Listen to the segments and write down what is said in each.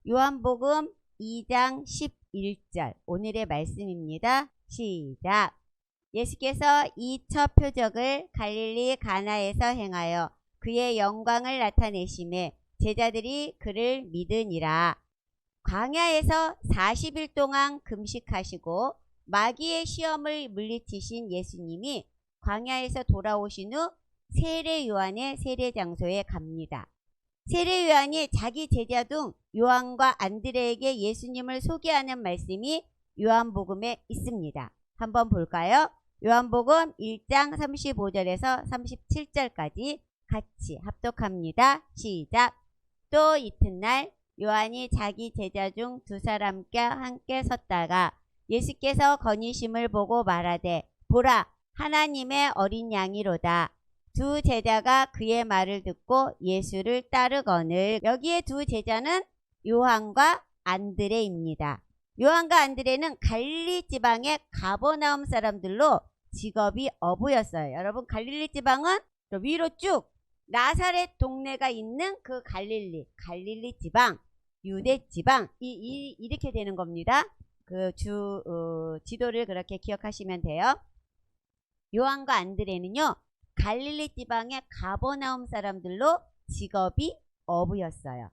요한복음 2장 11절 오늘의 말씀입니다. 시작. 예수께서 이 첫 표적을 갈릴리 가나에서 행하여 그의 영광을 나타내심에 제자들이 그를 믿으니라. 광야에서 40일 동안 금식하시고 마귀의 시험을 물리치신 예수님이 광야에서 돌아오신 후 세례 요한의 세례 장소에 갑니다. 세례 요한이 자기 제자 중 요한과 안드레에게 예수님을 소개하는 말씀이 요한복음에 있습니다. 한번 볼까요? 요한복음 1장 35절에서 37절까지 같이 합독합니다. 시작. 또 이튿날 요한이 자기 제자 중 두 사람과 함께 섰다가 예수께서 거니심을 보고 말하되 보라 하나님의 어린 양이로다. 두 제자가 그의 말을 듣고 예수를 따르거늘. 여기에 두 제자는 요한과 안드레입니다. 요한과 안드레는 갈릴리 지방의 가버나움 사람들로 직업이 어부였어요. 여러분 갈릴리 지방은 위로 쭉 나사렛 동네가 있는 그 갈릴리 지방, 유대 지방 이렇게 되는 겁니다. 그 지도를 그렇게 기억하시면 돼요. 요한과 안드레는요 갈릴리 지방의 가버나움 사람들로 직업이 어부였어요.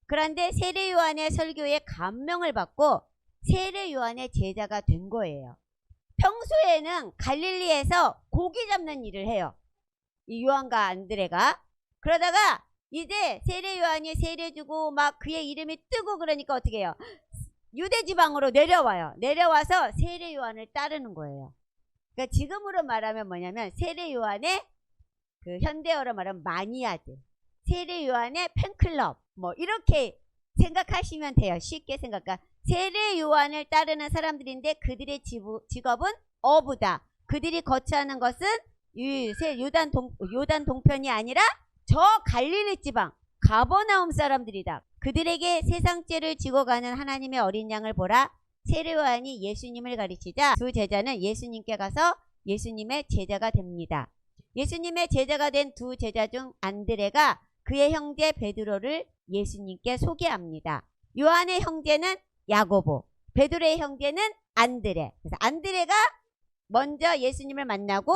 그런데 세례 요한의 설교에 감명을 받고 세례 요한의 제자가 된 거예요. 평소에는 갈릴리에서 고기 잡는 일을 해요. 이 요한과 안드레가. 그러다가 이제 세례 요한이 세례 주고 막 그의 이름이 뜨고 그러니까 어떻게 해요? 유대 지방으로 내려와요. 내려와서 세례 요한을 따르는 거예요. 그러니까 지금으로 말하면 뭐냐면 세례 요한의 그 현대어로 말하면 마니아들, 세례 요한의 팬클럽 뭐 이렇게 생각하시면 돼요. 쉽게 생각하. 세례 요한을 따르는 사람들인데 그들의 직업은 어부다. 그들이 거처하는 것은 요단 동편이 아니라 저 갈릴리 지방 가버나움 사람들이다. 그들에게 세상죄를 지고 가는 하나님의 어린 양을 보라. 세례 요한이 예수님을 가르치자 두 제자는 예수님께 가서 예수님의 제자가 됩니다. 예수님의 제자가 된 두 제자 중 안드레가 그의 형제 베드로를 예수님께 소개합니다. 요한의 형제는 야고보, 베드로의 형제는 안드레. 그래서 안드레가 먼저 예수님을 만나고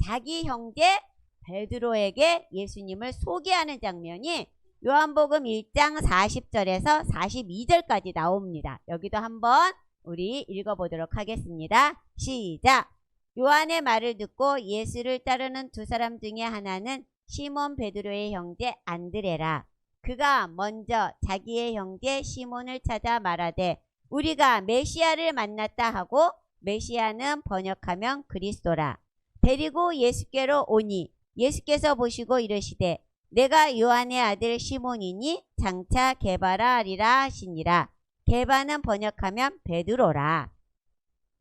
자기 형제 베드로에게 예수님을 소개하는 장면이 요한복음 1장 40절에서 42절까지 나옵니다. 여기도 한번 우리 읽어보도록 하겠습니다. 시작. 요한의 말을 듣고 예수를 따르는 두 사람 중에 하나는 시몬 베드로의 형제 안드레라. 그가 먼저 자기의 형제 시몬을 찾아 말하되 우리가 메시아를 만났다 하고 메시아는 번역하면 그리스도라. 데리고 예수께로 오니 예수께서 보시고 이르시되 내가 요한의 아들 시몬이니 장차 게바라 하리라 하시니라. 게바는 번역하면 베드로라.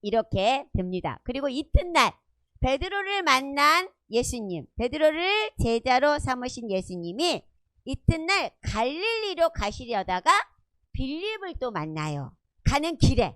이렇게 됩니다. 그리고 이튿날 베드로를 만난 예수님, 베드로를 제자로 삼으신 예수님이 이튿날 갈릴리로 가시려다가 빌립을 또 만나요. 가는 길에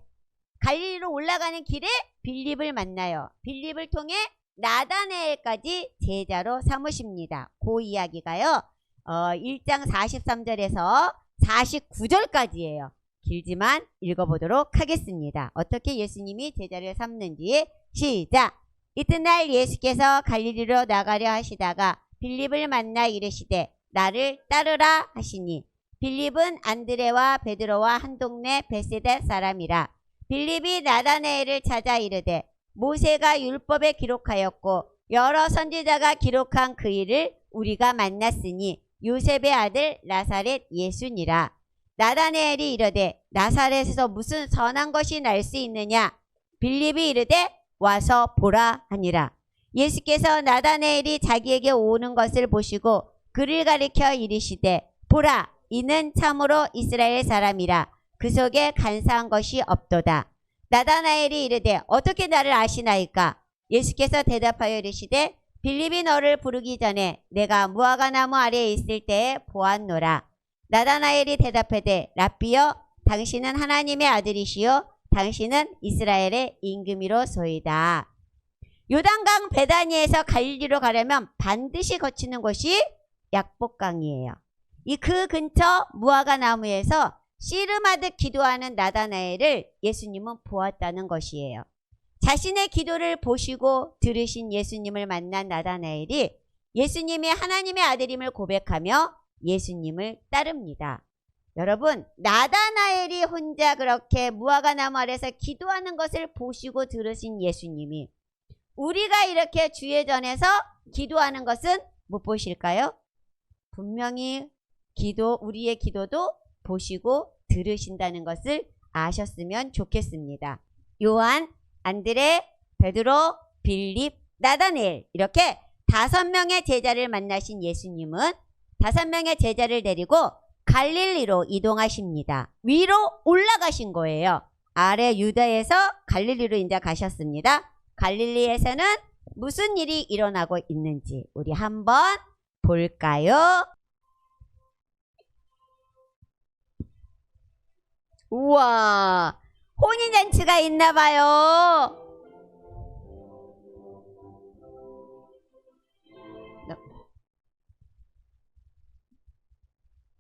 갈릴리로 올라가는 길에 빌립을 만나요. 빌립을 통해 나다나엘까지 제자로 삼으십니다. 그 이야기가요 1장 43절에서 49절까지예요. 길지만 읽어보도록 하겠습니다. 어떻게 예수님이 제자를 삼는지. 시작. 이튿날 예수께서 갈릴리로 나가려 하시다가 빌립을 만나 이르시되 나를 따르라 하시니 빌립은 안드레와 베드로와 한 동네 베세다 사람이라. 빌립이 나다나엘을 찾아 이르되 모세가 율법에 기록하였고 여러 선지자가 기록한 그 일을 우리가 만났으니 요셉의 아들 나사렛 예수니라. 나다나엘이 이르되 나사렛에서 무슨 선한 것이 날 수 있느냐. 빌립이 이르되 와서 보라 하니라. 예수께서 나다나엘이 자기에게 오는 것을 보시고 그를 가리켜 이르시되 보라 이는 참으로 이스라엘 사람이라. 그 속에 간사한 것이 없도다. 나다나엘이 이르되 어떻게 나를 아시나이까. 예수께서 대답하여 이르시되 빌립이 너를 부르기 전에 내가 무화과 나무 아래에 있을 때에 보았노라. 나다나엘이 대답하되 라삐여 당신은 하나님의 아들이시요 당신은 이스라엘의 임금이로소이다. 요단강 베다니에서 갈릴리로 가려면 반드시 거치는 곳이 약복강이에요. 이 그 근처 무화과 나무에서 씨름하듯 기도하는 나다나엘을 예수님은 보았다는 것이에요. 자신의 기도를 보시고 들으신 예수님을 만난 나다나엘이 예수님이 하나님의 아들임을 고백하며 예수님을 따릅니다. 여러분, 나다나엘이 혼자 그렇게 무화과 나무 아래서 기도하는 것을 보시고 들으신 예수님이 우리가 이렇게 주예전에서 기도하는 것은 못 보실까요? 분명히 우리의 기도도 보시고 들으신다는 것을 아셨으면 좋겠습니다. 요한, 안드레, 베드로, 빌립, 나다나엘 이렇게 5명의 제자를 만나신 예수님은 5명의 제자를 데리고 갈릴리로 이동하십니다. 위로 올라가신 거예요. 아래 유다에서 갈릴리로 이제 가셨습니다. 갈릴리에서는 무슨 일이 일어나고 있는지 우리 한번 볼까요? 우와, 혼인잔치가 있나 봐요.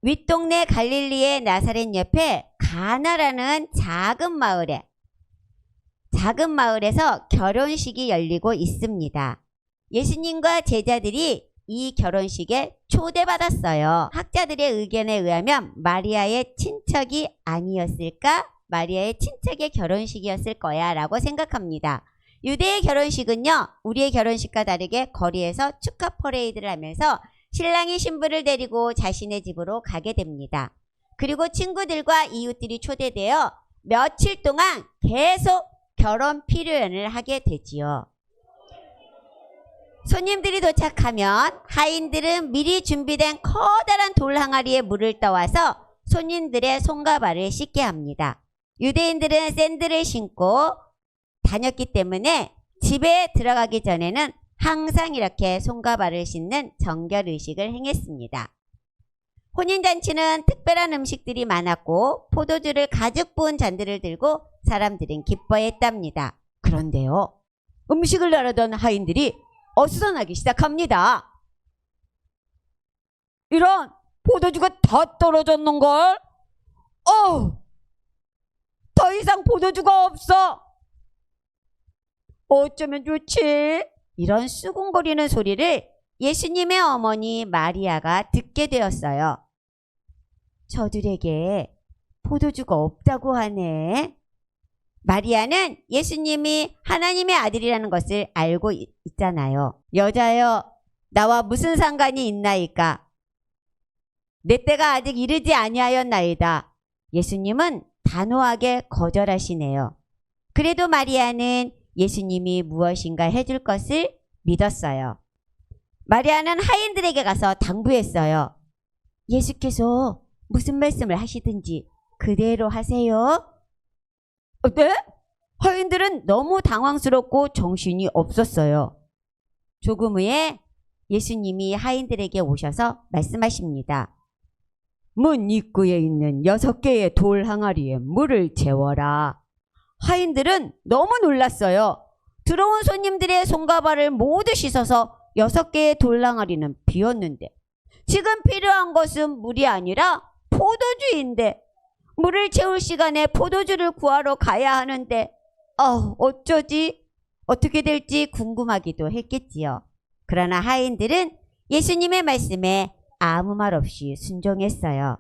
윗동네 갈릴리의 나사렛 옆에 가나라는 작은 마을에서 결혼식이 열리고 있습니다. 예수님과 제자들이 이 결혼식에 초대받았어요. 학자들의 의견에 의하면 마리아의 친척이 아니었을까? 마리아의 친척의 결혼식이었을 거야 라고 생각합니다. 유대의 결혼식은요, 우리의 결혼식과 다르게 거리에서 축하 퍼레이드를 하면서 신랑이 신부를 데리고 자신의 집으로 가게 됩니다. 그리고 친구들과 이웃들이 초대되어 며칠 동안 계속 결혼 피로연을 하게 되지요. 손님들이 도착하면 하인들은 미리 준비된 커다란 돌 항아리에 물을 떠와서 손님들의 손과 발을 씻게 합니다. 유대인들은 샌들을 신고 다녔기 때문에 집에 들어가기 전에는 항상 이렇게 손과 발을 씻는 정결의식을 행했습니다. 혼인잔치는 특별한 음식들이 많았고 포도주를 가득 부은 잔들을 들고 사람들은 기뻐했답니다. 그런데요, 음식을 나르던 하인들이 어수선하기 시작합니다. 이런, 포도주가 다 떨어졌는걸? 더 이상 포도주가 없어. 어쩌면 좋지? 이런 수군거리는 소리를 예수님의 어머니 마리아가 듣게 되었어요. 저들에게 포도주가 없다고 하네. 마리아는 예수님이 하나님의 아들이라는 것을 알고 있잖아요. 여자여, 나와 무슨 상관이 있나이까? 내 때가 아직 이르지 아니하였나이다. 예수님은 단호하게 거절하시네요. 그래도 마리아는 예수님이 무엇인가 해줄 것을 믿었어요. 마리아는 하인들에게 가서 당부했어요. 예수께서 무슨 말씀을 하시든지 그대로 하세요. 네? 하인들은 너무 당황스럽고 정신이 없었어요. 조금 후에 예수님이 하인들에게 오셔서 말씀하십니다. 문 입구에 있는 6개의 돌 항아리에 물을 채워라. 하인들은 너무 놀랐어요. 들어온 손님들의 손과 발을 모두 씻어서 6개의 돌 항아리는 비었는데 지금 필요한 것은 물이 아니라 포도주인데 물을 채울 시간에 포도주를 구하러 가야 하는데 어쩌지? 어떻게 될지 궁금하기도 했겠지요. 그러나 하인들은 예수님의 말씀에 아무 말 없이 순종했어요.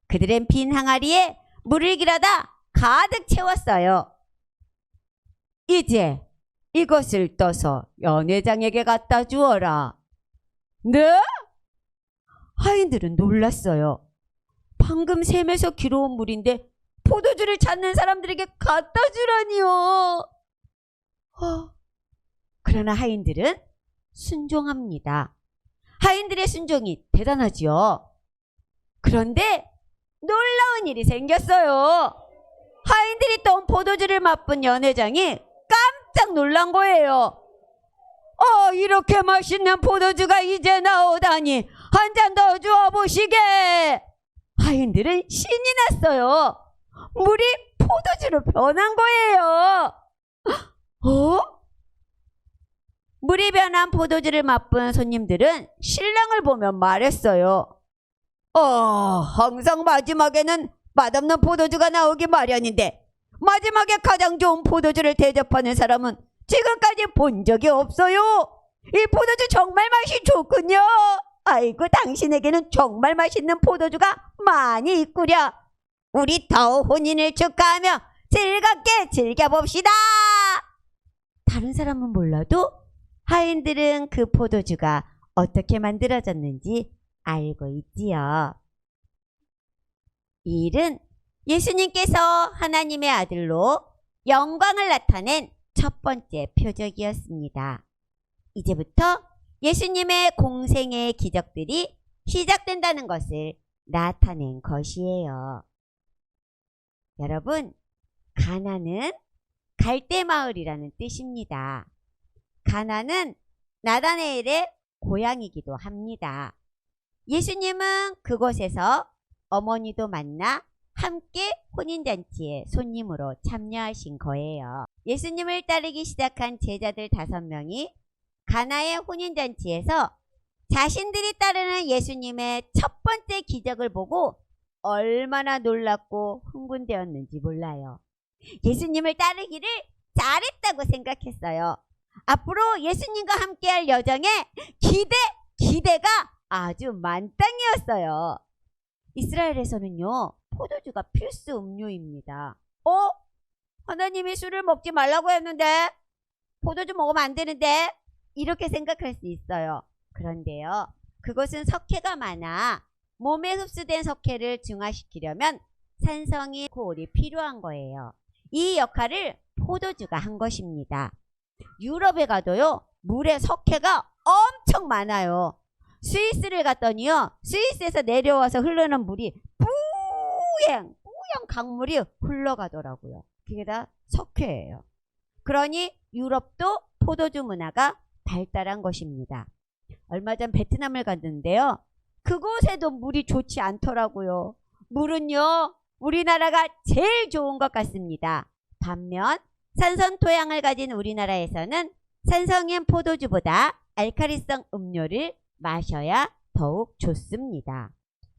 그들은 빈 항아리에 물을 길어다 가득 채웠어요. 이제 이것을 떠서 연회장에게 갖다 주어라. 네? 하인들은 놀랐어요. 방금 샘에서 길어온 물인데 포도주를 찾는 사람들에게 갖다 주라니요. 그러나 하인들은 순종합니다. 하인들의 순종이 대단하지요. 그런데 놀라운 일이 생겼어요. 하인들이 떠온 포도주를 맛본 연회장이 깜짝 놀란 거예요. 이렇게 맛있는 포도주가 이제 나오다니 한 잔 더 주어보시게. 하인들은 신이 났어요. 물이 포도주로 변한 거예요. 물이 변한 포도주를 맛본 손님들은 신랑을 보며 말했어요. 항상 마지막에는 맛없는 포도주가 나오기 마련인데 마지막에 가장 좋은 포도주를 대접하는 사람은 지금까지 본 적이 없어요. 이 포도주 정말 맛이 좋군요. 아이고, 당신에게는 정말 맛있는 포도주가 많이 있구려. 우리 더 혼인을 축하하며 즐겁게 즐겨봅시다. 다른 사람은 몰라도 하인들은 그 포도주가 어떻게 만들어졌는지 알고 있지요. 이 일은 예수님께서 하나님의 아들로 영광을 나타낸 첫 번째 표적이었습니다. 이제부터 예수님의 공생의 기적들이 시작된다는 것을 나타낸 것이에요. 여러분, 가나는 갈대마을이라는 뜻입니다. 가나는 나다나엘의 고향이기도 합니다. 예수님은 그곳에서 어머니도 만나 함께 혼인잔치에 손님으로 참여하신 거예요. 예수님을 따르기 시작한 제자들 5명이 가나의 혼인잔치에서 자신들이 따르는 예수님의 첫 번째 기적을 보고 얼마나 놀랍고 흥분되었는지 몰라요. 예수님을 따르기를 잘했다고 생각했어요. 앞으로 예수님과 함께할 여정에 기대가 아주 만땅이었어요. 이스라엘에서는요, 포도주가 필수 음료입니다. 하나님이 술을 먹지 말라고 했는데 포도주 먹으면 안 되는데, 이렇게 생각할 수 있어요. 그런데요, 그것은 석회가 많아 몸에 흡수된 석회를 중화시키려면 산성이 고올이 필요한 거예요. 이 역할을 포도주가 한 것입니다. 유럽에 가도요, 물에 석회가 엄청 많아요. 스위스를 갔더니요, 스위스에서 내려와서 흐르는 물이 뿌연 강물이 흘러가더라고요. 그게 다 석회예요. 그러니 유럽도 포도주 문화가 발달한 것입니다. 얼마 전 베트남을 갔는데요, 그곳에도 물이 좋지 않더라고요. 물은요, 우리나라가 제일 좋은 것 같습니다. 반면 산성 토양을 가진 우리나라에서는 산성인 포도주보다 알칼리성 음료를 마셔야 더욱 좋습니다.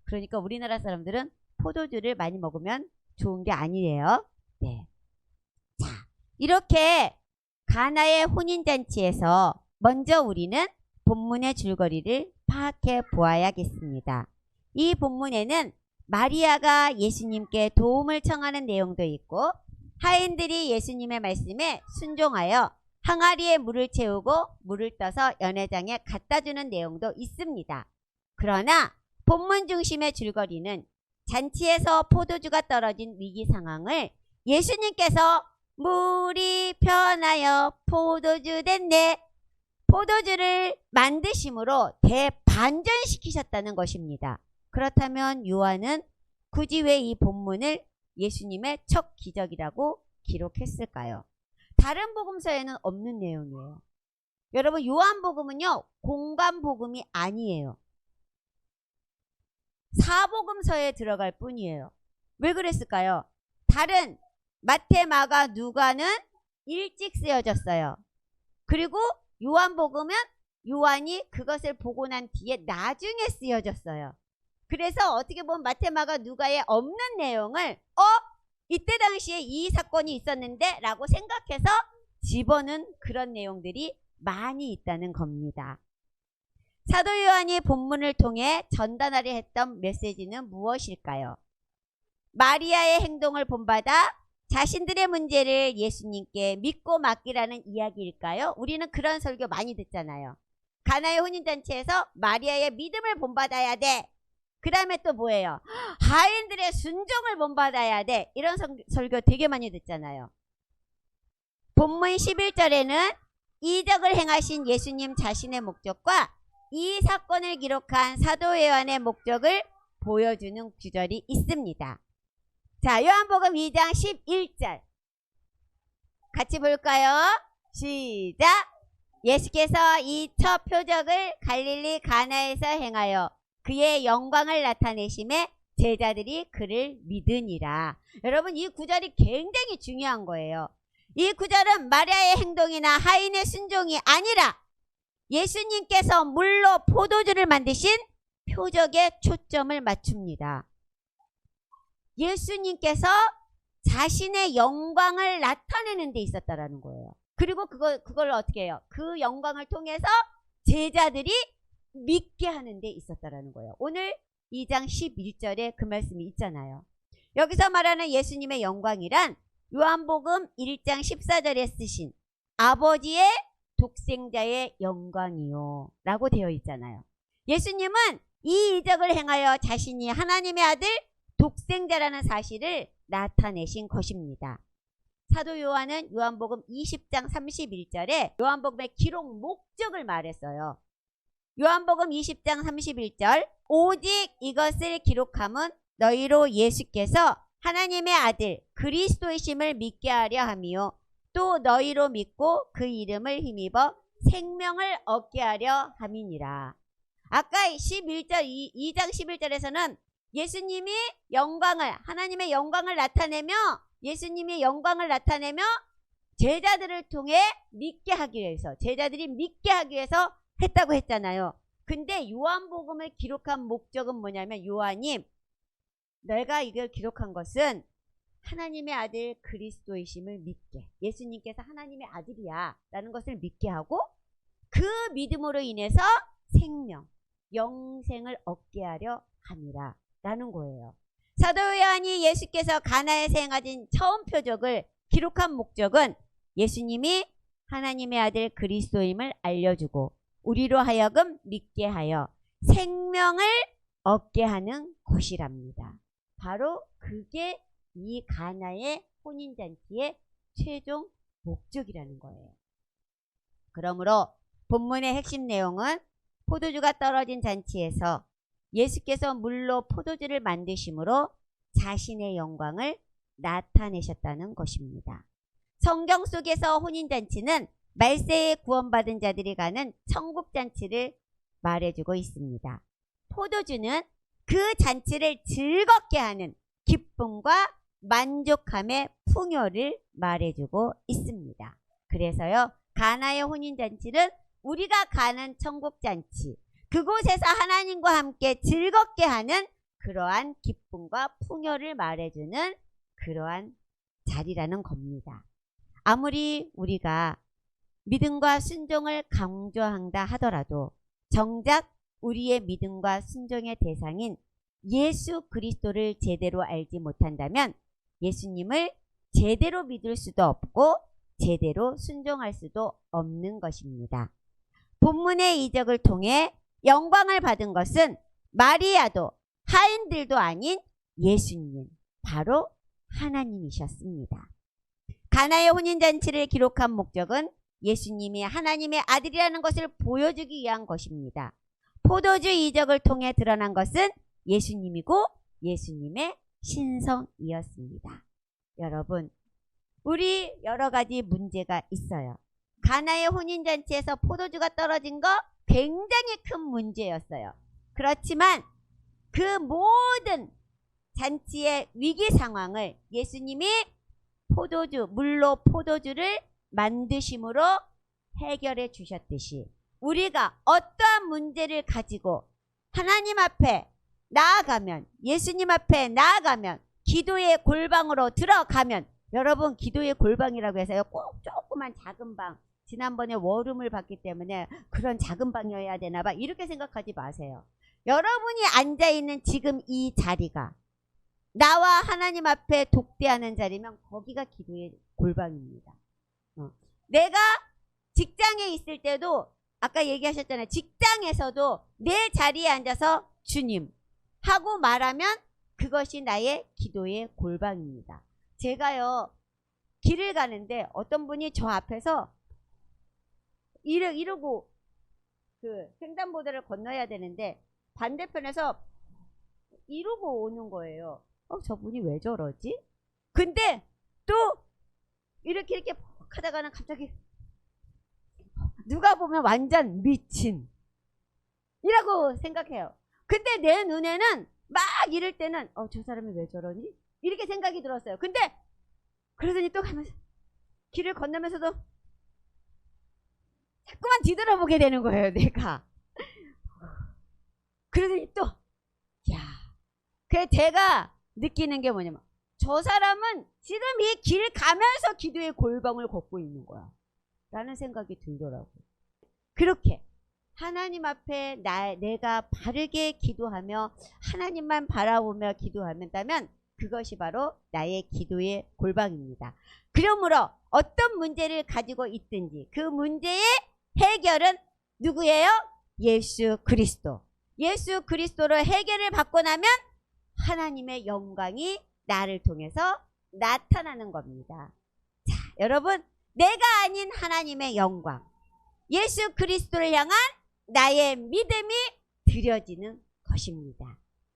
그러니까 우리나라 사람들은 포도주를 많이 먹으면 좋은 게 아니래요. 네. 자, 이렇게 가나의 혼인잔치에서 먼저 우리는 본문의 줄거리를 파악해 보아야겠습니다. 이 본문에는 마리아가 예수님께 도움을 청하는 내용도 있고, 하인들이 예수님의 말씀에 순종하여 항아리에 물을 채우고 물을 떠서 연회장에 갖다 주는 내용도 있습니다. 그러나 본문 중심의 줄거리는 잔치에서 포도주가 떨어진 위기 상황을 예수님께서 물이 변하여 포도주 됐네, 포도주를 만드심으로 대반전시키셨다는 것입니다. 그렇다면 요한은 굳이 왜 이 본문을 예수님의 첫 기적이라고 기록했을까요? 다른 복음서에는 없는 내용이에요. 여러분, 요한복음은요, 공관복음이 아니에요. 사복음서에 들어갈 뿐이에요. 왜 그랬을까요? 다른 마태, 마가, 누가는 일찍 쓰여졌어요. 그리고 요한복음은 요한이 그것을 보고 난 뒤에 나중에 쓰여졌어요. 그래서 어떻게 보면 마태, 마가, 누가에 없는 내용을 이때 당시에 이 사건이 있었는데 라고 생각해서 집어넣은 그런 내용들이 많이 있다는 겁니다. 사도 요한이 본문을 통해 전달하려 했던 메시지는 무엇일까요? 마리아의 행동을 본받아 자신들의 문제를 예수님께 믿고 맡기라는 이야기일까요? 우리는 그런 설교 많이 듣잖아요. 가나의 혼인잔치에서 마리아의 믿음을 본받아야 돼. 그 다음에 또 뭐예요? 하인들의 순종을 본받아야 돼. 이런 설교 되게 많이 듣잖아요. 본문 11절에는 이적을 행하신 예수님 자신의 목적과 이 사건을 기록한 사도 요한의 목적을 보여주는 구절이 있습니다. 자, 요한복음 2장 11절 같이 볼까요? 시작! 예수께서 이 첫 표적을 갈릴리 가나에서 행하여 그의 영광을 나타내심에 제자들이 그를 믿으니라. 여러분, 이 구절이 굉장히 중요한 거예요. 이 구절은 마리아의 행동이나 하인의 순종이 아니라 예수님께서 물로 포도주를 만드신 표적에 초점을 맞춥니다. 예수님께서 자신의 영광을 나타내는 데 있었다라는 거예요. 그리고 그걸 어떻게 해요? 그 영광을 통해서 제자들이 믿게 하는 데 있었다라는 거예요. 오늘 2장 11절에 그 말씀이 있잖아요. 여기서 말하는 예수님의 영광이란 요한복음 1장 14절에 쓰신 아버지의 독생자의 영광이요 라고 되어 있잖아요. 예수님은 이 이적을 행하여 자신이 하나님의 아들 독생자라는 사실을 나타내신 것입니다. 사도 요한은 요한복음 20장 31절에 요한복음의 기록 목적을 말했어요. 요한복음 20장 31절 오직 이것을 기록함은 너희로 예수께서 하나님의 아들 그리스도이심을 믿게 하려 함이요 또 너희로 믿고 그 이름을 힘입어 생명을 얻게 하려 함이니라. 아까 2장 11절에서는 예수님이 하나님의 영광을 나타내며 예수님이 영광을 나타내며 제자들을 통해 믿게 하기 위해서 제자들이 믿게 하기 위해서 했다고 했잖아요. 근데 요한복음을 기록한 목적은 뭐냐면 요한이 내가 이걸 기록한 것은 하나님의 아들 그리스도이심을 믿게 예수님께서 하나님의 아들이야 라는 것을 믿게 하고 그 믿음으로 인해서 생명 영생을 얻게 하려 함이라 라는 거예요. 사도 요한이 예수께서 가나에서 행하신 처음 표적을 기록한 목적은 예수님이 하나님의 아들 그리스도임을 알려주고 우리로 하여금 믿게 하여 생명을 얻게 하는 것이랍니다. 바로 그게 이 가나의 혼인잔치의 최종 목적이라는 거예요. 그러므로 본문의 핵심 내용은 포도주가 떨어진 잔치에서 예수께서 물로 포도주를 만드심으로 자신의 영광을 나타내셨다는 것입니다. 성경 속에서 혼인잔치는 말세에 구원받은 자들이 가는 천국잔치를 말해주고 있습니다. 포도주는 그 잔치를 즐겁게 하는 기쁨과 만족함의 풍요를 말해주고 있습니다. 그래서요, 가나의 혼인잔치는 우리가 가는 천국잔치, 그곳에서 하나님과 함께 즐겁게 하는 그러한 기쁨과 풍요를 말해주는 그러한 자리라는 겁니다. 아무리 우리가 믿음과 순종을 강조한다 하더라도 정작 우리의 믿음과 순종의 대상인 예수 그리스도를 제대로 알지 못한다면 예수님을 제대로 믿을 수도 없고 제대로 순종할 수도 없는 것입니다. 본문의 이적을 통해 영광을 받은 것은 마리아도 하인들도 아닌 예수님, 바로 하나님이셨습니다. 가나의 혼인잔치를 기록한 목적은 예수님이 하나님의 아들이라는 것을 보여주기 위한 것입니다. 포도주 이적을 통해 드러난 것은 예수님이고 예수님의 신성이었습니다. 여러분, 우리 여러 가지 문제가 있어요. 가나의 혼인잔치에서 포도주가 떨어진 거 굉장히 큰 문제였어요. 그렇지만 그 모든 잔치의 위기 상황을 예수님이 물로 포도주를 만드심으로 해결해 주셨듯이 우리가 어떠한 문제를 가지고 하나님 앞에 나아가면, 예수님 앞에 나아가면, 기도의 골방으로 들어가면, 여러분 기도의 골방이라고 해서요 꼭 조그만 작은 방, 지난번에 워룸을 봤기 때문에 그런 작은 방이어야 되나 봐 이렇게 생각하지 마세요. 여러분이 앉아있는 지금 이 자리가 나와 하나님 앞에 독대하는 자리면 거기가 기도의 골방입니다. 내가 직장에 있을 때도 아까 얘기하셨잖아요. 직장에서도 내 자리에 앉아서 주님 하고 말하면 그것이 나의 기도의 골방입니다. 제가요 길을 가는데 어떤 분이 저 앞에서 이러고 그 횡단보도를 건너야 되는데 반대편에서 이러고 오는 거예요. 저분이 왜 저러지? 근데 또 이렇게 하다가는 갑자기 누가 보면 완전 미친 이라고 생각해요. 근데 내 눈에는 막 이럴 때는 저 사람이 왜 저러니? 이렇게 생각이 들었어요. 근데 그러더니 또 가면서 길을 건너면서도 자꾸만 뒤돌아보게 되는 거예요, 내가. 그러더니 또, 그래, 제가 느끼는 게 뭐냐면 저 사람은 지금 이 길 가면서 기도의 골방을 걷고 있는 거야 라는 생각이 들더라고요. 그렇게 하나님 앞에 내가 바르게 기도하며 하나님만 바라보며 기도한다면 그것이 바로 나의 기도의 골방입니다. 그러므로 어떤 문제를 가지고 있든지 그 문제의 해결은 누구예요? 예수 그리스도. 예수 그리스도로 해결을 받고 나면 하나님의 영광이 나를 통해서 나타나는 겁니다. 자, 여러분, 내가 아닌 하나님의 영광, 예수 그리스도를 향한 나의 믿음이 드려지는 것입니다.